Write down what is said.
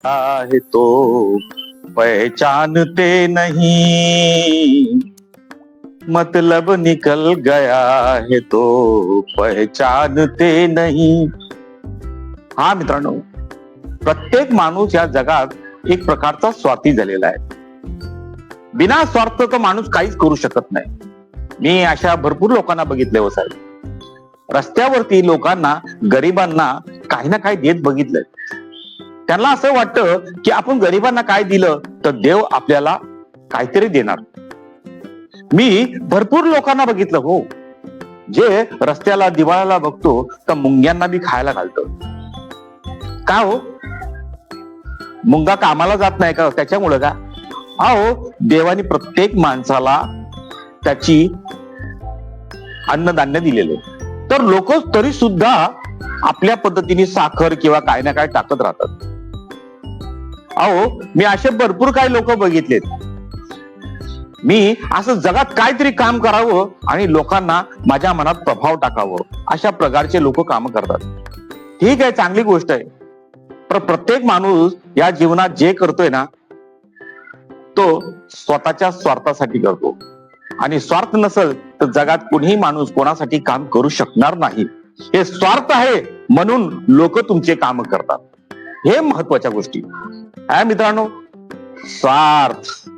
है तो पहचानते नहीं, मतलब निकल गया है तो पहचानते नहीं. हा मित्रांनो, प्रत्येक माणूस या जगात एक प्रकारचा स्वार्थी झालेला आहे. बिना स्वार्थ तो माणूस काहीच करू शकत नाही. मी अशा भरपूर लोकांना बघितले हो साहेब. रस्त्यावरती लोकांना, गरिबांना काही ना काही देत बघितलंय. त्यांना असं वाटतं की आपण गरिबांना काय दिलं तर देव आपल्याला काहीतरी देणार. मी भरपूर लोकांना बघितलं हो, जे रस्त्याला दिवाळाला बघतो तर मुंग्यांना बी खायला घालतो. का हो? मुंगा कामाला जात नाही का त्याच्यामुळे का? अहो, देवाने प्रत्येक माणसाला त्याची अन्नधान्य दिलेले, तर लोक तरी सुद्धा आपल्या पद्धतीने साखर किंवा काय ना काय टाकत राहतात. अहो, मी असे भरपूर काही लोक बघितलेत. मी असं जगात काहीतरी काम करावं आणि लोकांना माझ्या मनात प्रभाव टाकावं, अशा प्रकारचे लोक काम करतात. ठीक आहे, चांगली गोष्ट आहे. पण प्रत्येक माणूस या जीवनात जे करतोय ना, तो स्वतःच्या स्वार्थासाठी करतो. आणि स्वार्थ नसेल तर जगात कोणीही माणूस कोणासाठी काम करू शकणार नाही. हे स्वार्थ आहे म्हणून लोक तुमचे काम करतात. हे महत्वाच्या गोष्टी आहे मित्रांनो. स्वार्थ